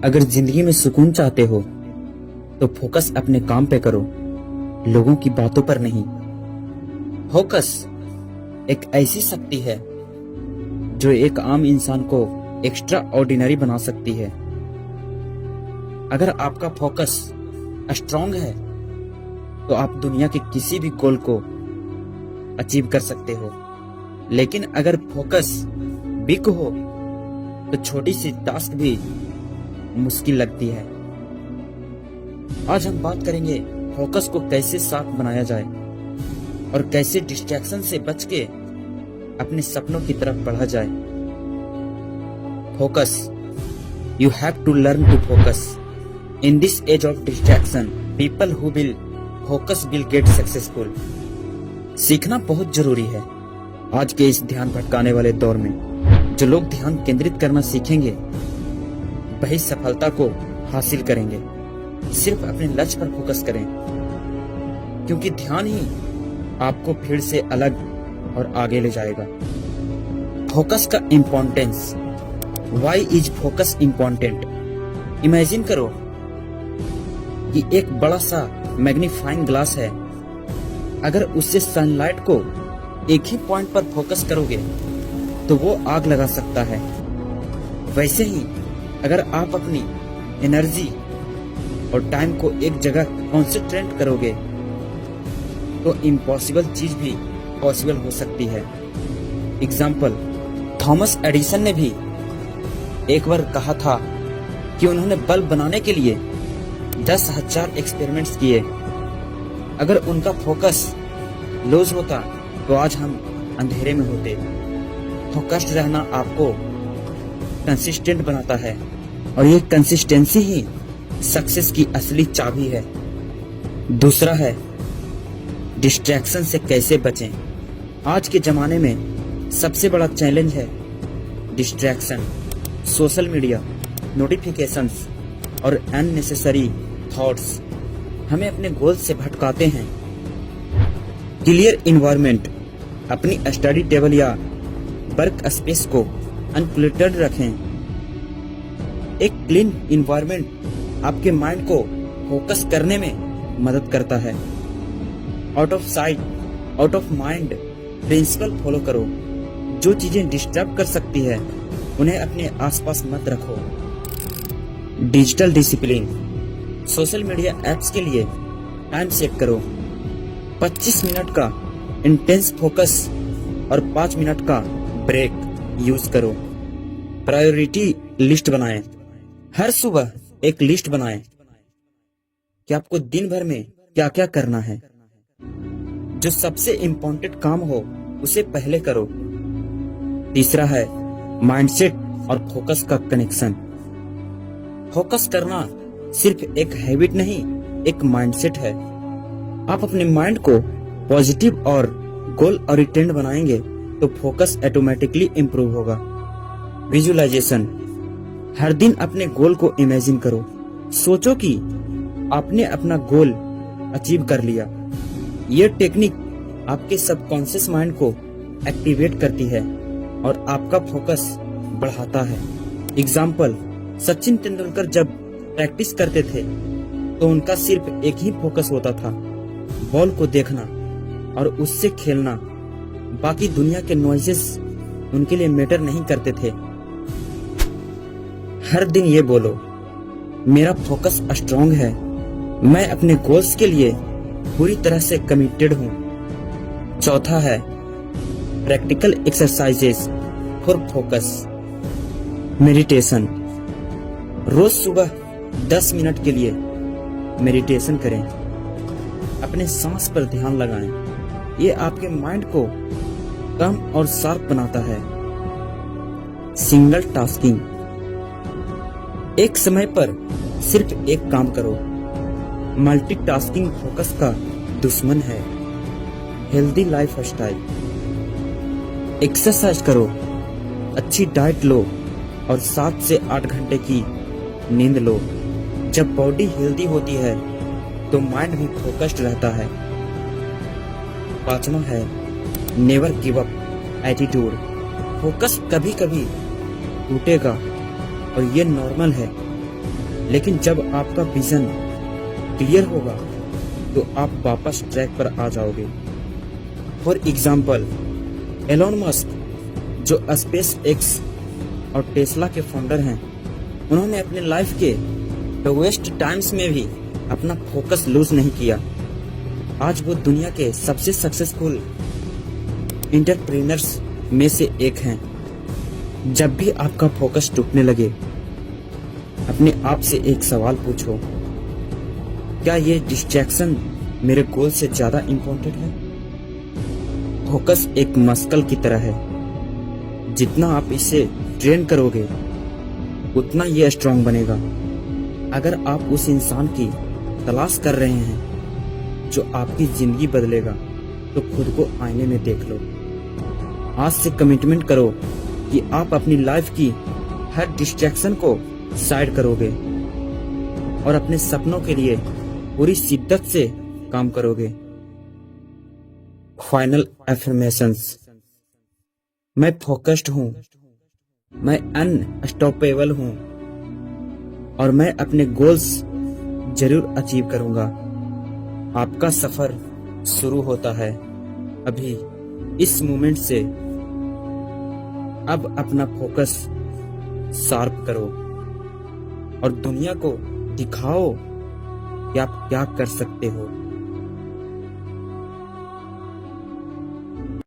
अगर जिंदगी में सुकून चाहते हो तो फोकस अपने काम पे करो, लोगों की बातों पर नहीं। फोकस एक ऐसी शक्ति है जो एक आम इंसान को एक्स्ट्रा ऑर्डिनरी बना सकती है। अगर आपका फोकस स्ट्रांग है तो आप दुनिया के किसी भी गोल को अचीव कर सकते हो, लेकिन अगर फोकस वीक हो तो छोटी सी टास्क भी मुश्किल लगती है। आज हम बात करेंगे फोकस को कैसे साफ बनाया जाए और कैसे डिस्ट्रैक्शन से बच के अपने सपनों की तरफ बढ़ा जाए। Focus, you have to learn to focus in this age of distraction. People who will focus will get successful. सीखना बहुत जरूरी है आज के इस ध्यान भटकाने वाले दौर में। जो लोग ध्यान केंद्रित करना सीखेंगे वही सफलता को हासिल करेंगे। सिर्फ अपने लक्ष्य पर फोकस करें, क्योंकि ध्यान ही आपको भीड़ से अलग और आगे ले जाएगा। फोकस का importance. Why is focus important? Imagine करो कि एक बड़ा सा मैग्नीफाइंग ग्लास है। अगर उससे सनलाइट को एक ही पॉइंट पर फोकस करोगे तो वो आग लगा सकता है। वैसे ही अगर आप अपनी एनर्जी और टाइम को एक जगह कॉन्सेंट्रेट करोगे तो इम्पॉसिबल चीज भी पॉसिबल हो सकती है। एग्जाम्पल, थॉमस एडिसन ने भी एक बार कहा था कि उन्होंने बल्ब बनाने के लिए 10,000 एक्सपेरिमेंट्स किए। अगर उनका फोकस लूज होता तो आज हम अंधेरे में होते। फोकस्ड रहना आपको कंसिस्टेंट बनाता है और ये कंसिस्टेंसी ही सक्सेस की असली चाबी है। दूसरा है डिस्ट्रैक्शन से कैसे बचें। आज के जमाने में सबसे बड़ा चैलेंज है डिस्ट्रैक्शन। सोशल मीडिया, नोटिफिकेशंस और अननेसेसरी थॉट्स हमें अपने गोल से भटकाते हैं। क्लियर इन्वायरमेंट, अपनी स्टडी टेबल या वर्क स्पेस को अनक्लटर्ड रखें। एक क्लीन इन्वायरमेंट आपके माइंड को फोकस करने में मदद करता है। Out of sight out of mind principle follow करो। जो चीजें डिस्टर्ब कर सकती है उन्हें अपने आसपास मत रखो। Digital discipline, social media apps के लिए टाइम सेट करो। 25 मिनट का इंटेंस फोकस और 5 मिनट का ब्रेक यूज करो। प्रायोरिटी लिस्ट बनाएं। हर सुबह एक लिस्ट बनाएं कि आपको दिन भर में क्या क्या करना है। जो सबसे इम्पोर्टेंट काम हो उसे पहले करो। तीसरा है माइंडसेट और फोकस का कनेक्शन। फोकस करना सिर्फ एक हैबिट नहीं, एक माइंडसेट है। आप अपने माइंड को पॉजिटिव और गोल ओरिएंटेड बनाएंगे तो फोकस ऑटोमेटिकली इंप्रूव होगा। विजुअलाइजेशन, हर दिन अपने गोल को इमेजिन करो। सोचो कि आपने अपना गोल अचीव कर लिया। यह टेक्निक आपके सबकॉन्शियस माइंड को एक्टिवेट करती है और आपका फोकस बढ़ाता है। एग्जाम्पल, सचिन तेंदुलकर जब प्रैक्टिस करते थे तो उनका सिर्फ एक ही फोकस होता था, बॉल को देखना और उससे खेलना। बाकी दुनिया के नॉइजेस उनके लिए मैटर नहीं करते थे। हर दिन ये बोलो, मेरा फोकस स्ट्रांग है, मैं अपने गोल्स के लिए पूरी तरह से कमिटेड हूँ। चौथा है practical exercises for focus. Meditation, रोज सुबह 10 मिनट के लिए मेडिटेशन करें। अपने सांस पर ध्यान लगाएं। ये आपके माइंड को कम और शार्प बनाता है। सिंगल टास्किंग, एक समय पर सिर्फ एक काम करो। मल्टीटास्किंग फोकस का दुश्मन है। हेल्दी लाइफ स्टाइल, एक्सरसाइज करो, अच्छी डाइट लो और 7 से 8 घंटे की नींद लो। जब बॉडी हेल्दी होती है तो माइंड भी फोकस्ड रहता है। पांचवा है never give up attitude. Focus कभी कभी टूटेगा और ये नॉर्मल है, लेकिन जब आपका विजन क्लियर होगा तो आप वापस ट्रैक पर आ जाओगे। फॉर एग्जाम्पल, एलोन मस्क जो स्पेस एक्स और टेस्ला के फाउंडर हैं, उन्होंने अपने लाइफ के लोएस्ट टाइम्स में भी अपना फोकस लूज नहीं किया। आज वो दुनिया के सबसे सक्सेसफुल एंटरप्रेन्योर्स में से एक हैं। जब भी आपका फोकस टूटने लगे, अपने आप से एक सवाल पूछो, क्या ये डिस्ट्रैक्शन मेरे गोल से ज्यादा इम्पोर्टेंट है? फोकस एक मस्कल की तरह है, जितना आप इसे ट्रेन करोगे उतना ये स्ट्रांग बनेगा। अगर आप उस इंसान की तलाश कर रहे हैं जो आपकी जिंदगी बदलेगा, तो खुद को आईने में देख लो। आज से कमिटमेंट करो कि आप अपनी लाइफ की हर डिस्ट्रैक्शन को साइड करोगे और अपने सपनों के लिए पूरी शिद्दत से काम करोगे। Final affirmations. मैं फोकस्ड हूँ, मैं अनस्टॉपेबल हूँ और मैं अपने गोल्स जरूर अचीव करूंगा। आपका सफर शुरू होता है अभी, इस मोमेंट से। अब अपना फोकस शार्प करो और दुनिया को दिखाओ कि आप क्या कर सकते हो।